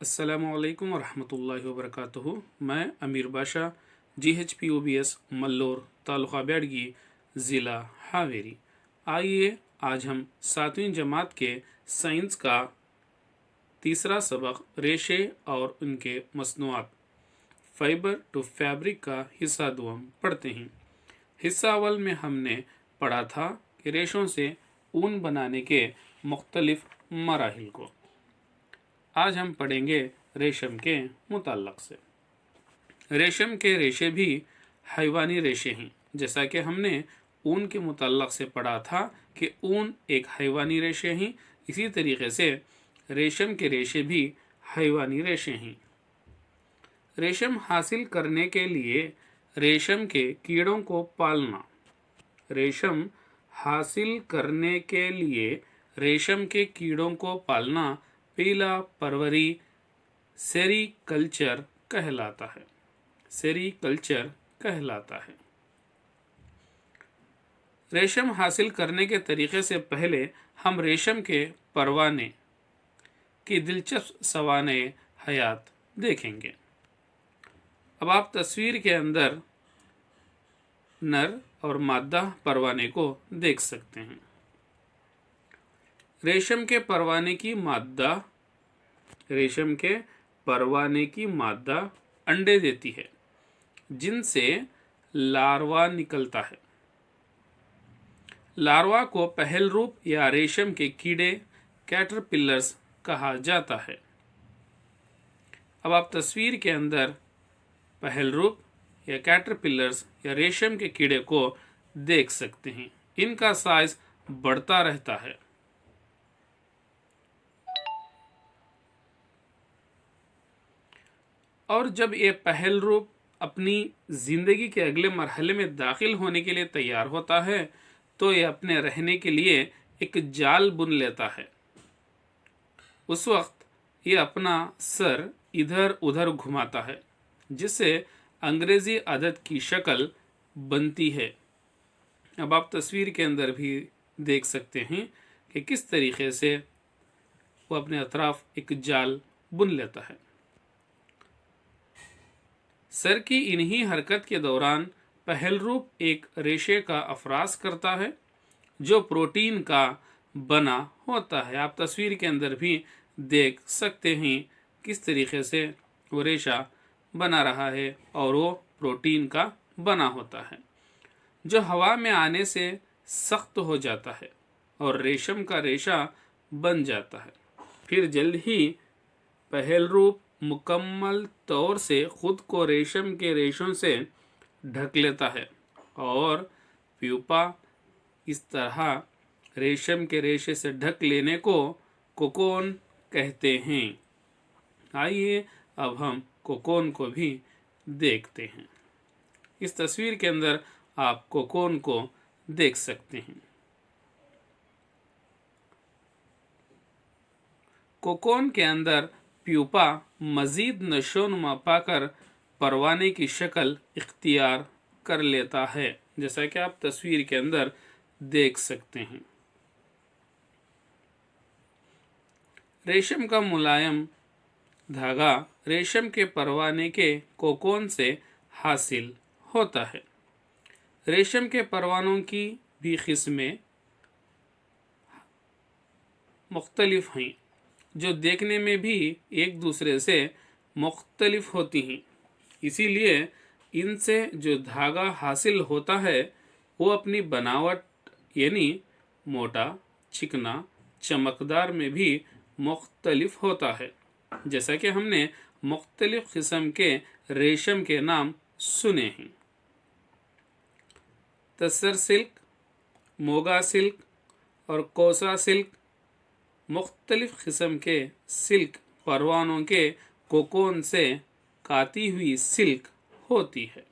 अस्सलामुअलैकुम वरहमतुल्लाहि वबरकातुहू। मैं अमीर बाशा GHPOBS मल्लोर तालुका बैडगी ज़िला हावेरी। आइए आज हम 7वीं जमात के साइंस का तीसरा सबक रेशे और उनके मसनूआत फाइबर टू फैब्रिक का हिस्सा दुआम पढ़ते हैं। हिस्सा अव्वल में हमने पढ़ा था कि रेशों से ऊन बनाने के मुख्तलिफ मराहिल को। आज हम पढ़ेंगे रेशम के मुताल्लक से। रेशम के रेशे भी हैवानी रेशे हैं। जैसा कि हमने ऊन के मुताल्लक से पढ़ा था कि ऊन एक हैवानी रेशे हैं, इसी तरीके से रेशम के रेशे भी हैवानी रेशे हैं। रेशम हासिल करने के लिए रेशम के कीड़ों को पालना। रेशम हासिल करने के लिए रेशम के कीड़ों को पालना पीला परवरी सेरीकल्चर कहलाता है। सेरीकल्चर कहलाता है। रेशम हासिल करने के तरीके से पहले हम रेशम के परवाने की दिलचस्प सवाने हयात देखेंगे। अब आप तस्वीर के अंदर नर और मादा परवाने को देख सकते हैं। रेशम के परवाने की मादा अंडे देती है, जिनसे लार्वा निकलता है। लार्वा को पहल रूप या रेशम के कीड़े कैटरपिलर्स कहा जाता है। अब आप तस्वीर के अंदर पहल रूप या कैटरपिलर्स या रेशम के कीड़े को देख सकते हैं। इनका साइज बढ़ता रहता है। और जब ये पहल रूप अपनी जिंदगी के अगले मरहले में दाखिल होने के लिए तैयार होता है, तो ये अपने रहने के लिए एक जाल बुन लेता है। उस वक्त ये अपना सर इधर उधर घुमाता है, जिससे अंग्रेजी अदद की शक्ल बनती है। अब आप तस्वीर के अंदर भी देख सकते हैं कि किस तरीके से वो अपने अतराफ एक जाल बुन लेता है। सर की इन्हीं हरकत के दौरान पहल रूप एक रेशे का अफराज करता है, जो प्रोटीन का बना होता है। आप तस्वीर के अंदर भी देख सकते हैं किस तरीके से वो रेशा बना रहा है और वो प्रोटीन का बना होता है, जो हवा में आने से सख्त हो जाता है और रेशम का रेशा बन जाता है। फिर जल्द ही पहल रूप मुकम्मल तौर से खुद को रेशम के रेशों से ढक लेता है और प्यूपा इस तरह रेशम के रेशे से ढक लेने को कोकोन कहते हैं। आइए अब हम कोकोन को भी देखते हैं। इस तस्वीर के अंदर आप कोकोन को देख सकते हैं। कोकोन के अंदर प्यूपा मजीद नशोनुमा पाकर परवाने की शक्ल इख्तियार कर लेता है, जैसा कि आप तस्वीर के अंदर देख सकते हैं। रेशम का मुलायम धागा रेशम के परवाने के कोकोन से हासिल होता है। रेशम के परवानों की भी किस्में मुख्तलिफ हैं, जो देखने में भी एक दूसरे से मुख्तलिफ होती हैं। इसीलिए इनसे जो धागा हासिल होता है वो अपनी बनावट यानी मोटा, चिकना, चमकदार में भी मुख्तलिफ होता है। जैसा कि हमने मुख्तलिफ किस्म के रेशम के नाम सुने हैं। तसर सिल्क, मोगा सिल्क और कोसा सिल्क मुख्तलिफ किस्म के सिल्क परवानों के कोकोन से काती हुई सिल्क होती है।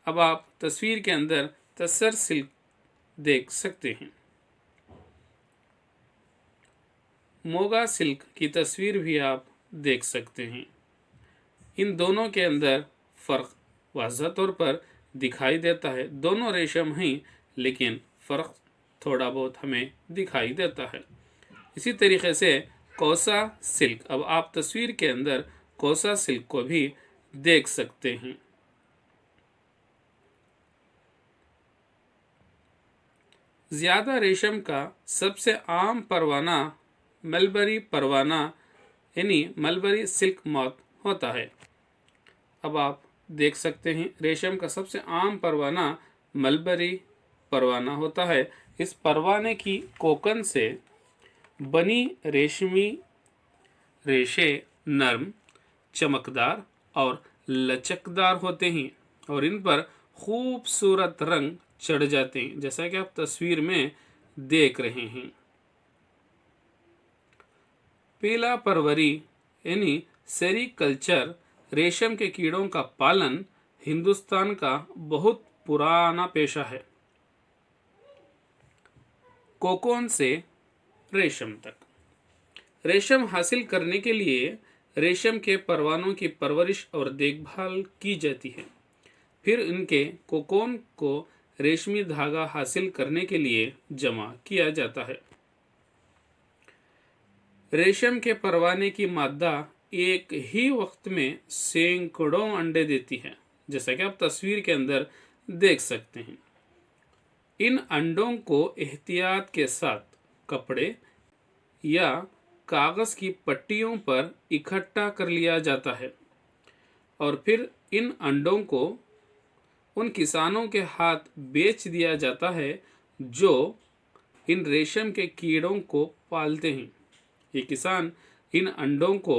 अब आप तस्वीर के अंदर तसर सिल्क देख सकते हैं। मोगा सिल्क की तस्वीर भी आप देख सकते हैं। इन दोनों के अंदर फ़र्क वाज़ह तौर पर दिखाई देता है। दोनों रेशम हैं, लेकिन फ़र्क थोड़ा बहुत हमें दिखाई देता है। इसी तरीके से कोसा सिल्क। अब आप तस्वीर के अंदर कोसा सिल्क को भी देख सकते हैं। ज्यादा रेशम का सबसे आम परवाना मलबरी परवाना यानी मलबरी सिल्क मॉथ होता है। अब आप देख सकते हैं रेशम का सबसे आम परवाना मलबरी परवाना होता है। इस परवाने की कोकन से बनी रेशमी रेशे नर्म, चमकदार और लचकदार होते हैं और इन पर खूबसूरत रंग चढ़ जाते हैं, जैसा कि आप तस्वीर में देख रहे हैं। पीला परवरी यानी सेरीकल्चर रेशम के कीड़ों का पालन हिंदुस्तान का बहुत पुराना पेशा है। कोकोन से रेशम तक। रेशम हासिल करने के लिए रेशम के परवानों की परवरिश और देखभाल की जाती है। फिर इनके कोकोन को रेशमी धागा हासिल करने के लिए जमा किया जाता है। रेशम के परवाने की मादा एक ही वक्त में सैकड़ों अंडे देती है, जैसा कि आप तस्वीर के अंदर देख सकते हैं। इन अंडों को एहतियात के साथ कपड़े या कागज की पट्टियों पर इकट्ठा कर लिया जाता है और फिर इन अंडों को उन किसानों के हाथ बेच दिया जाता है जो इन रेशम के कीड़ों को पालते हैं। ये किसान इन अंडों को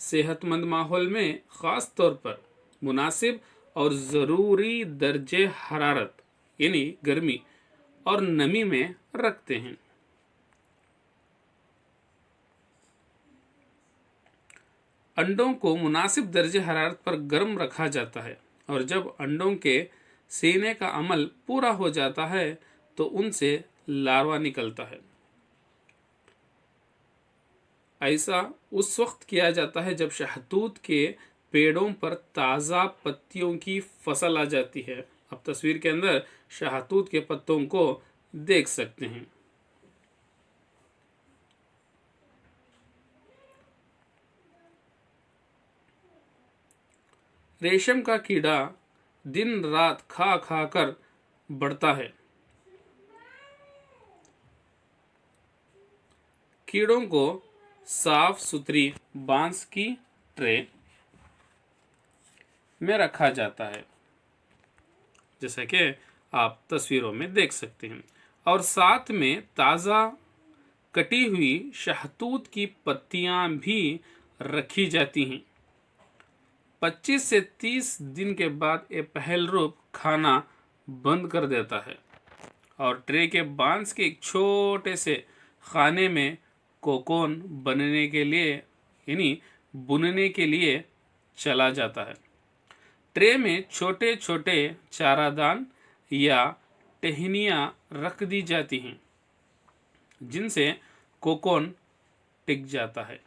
सेहतमंद माहौल में खास तौर पर मुनासिब और ज़रूरी दर्जे हरारत यानी गर्मी और नमी में रखते हैं। अंडों को मुनासिब दर्जे हरारत पर गर्म रखा जाता है और जब अंडों के सीने का अमल पूरा हो जाता है तो उनसे लार्वा निकलता है। ऐसा उस वक्त किया जाता है जब शहतूत के पेड़ों पर ताज़ा पत्तियों की फसल आ जाती है। आप तस्वीर के अंदर शहतूत के पत्तों को देख सकते हैं। रेशम का कीड़ा दिन रात खा खा कर बढ़ता है। कीड़ों को साफ सुथरी बांस की ट्रे में रखा जाता है, जैसा कि आप तस्वीरों में देख सकते हैं, और साथ में ताज़ा कटी हुई शहतूत की पत्तियां भी रखी जाती हैं। 25 से 30 दिन के बाद ये पहल रूप खाना बंद कर देता है और ट्रे के बांस के एक छोटे से खाने में कोकोन बनने के लिए यानी बुनने के लिए चला जाता है। ट्रे में छोटे छोटे चारादान या टहनियाँ रख दी जाती हैं जिनसे कोकोन टिक जाता है।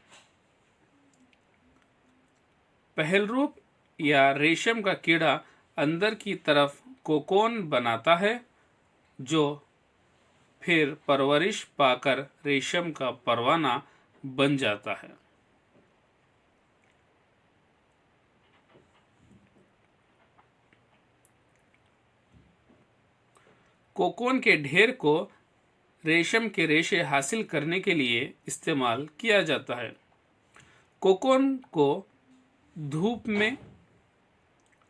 पहलरूप या रेशम का कीड़ा अंदर की तरफ कोकोन बनाता है जो फिर परवरिश पाकर रेशम का परवाना बन जाता है। कोकोन के ढेर को रेशम के रेशे हासिल करने के लिए इस्तेमाल किया जाता है। कोकोन को धूप में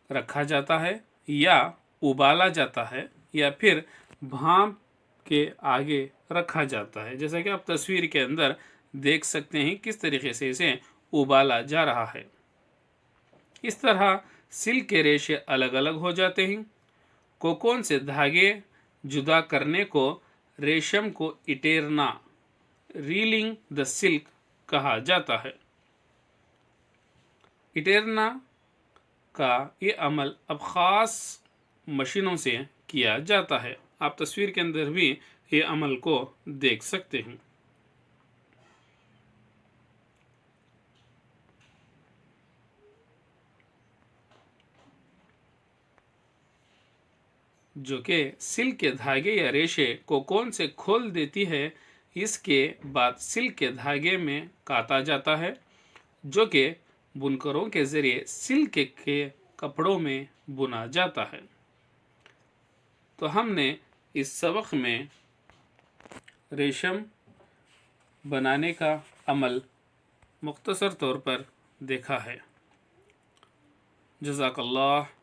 रखा जाता है या उबाला जाता है या फिर भाप के आगे रखा जाता है, जैसा कि आप तस्वीर के अंदर देख सकते हैं किस तरीके से इसे उबाला जा रहा है। इस तरह सिल्क के रेशे अलग अलग हो जाते हैं। कोकोन से धागे जुदा करने को रेशम को इटेरना रीलिंग द सिल्क कहा जाता है। इटेरना का ये अमल अब ख़ास मशीनों से किया जाता है। आप तस्वीर के अंदर भी ये अमल को देख सकते हैं। जो कि सिल्क के धागे या रेशे कोकोन से खोल देती है इसके बाद सिल्क के धागे में काता जाता है, जो कि बुनकरों के ज़रिए सिल्क के कपड़ों में बुना जाता है। तो हमने इस सबक में रेशम बनाने का अमल मुख्तसर तौर पर देखा है। जज़ाकल्लाह।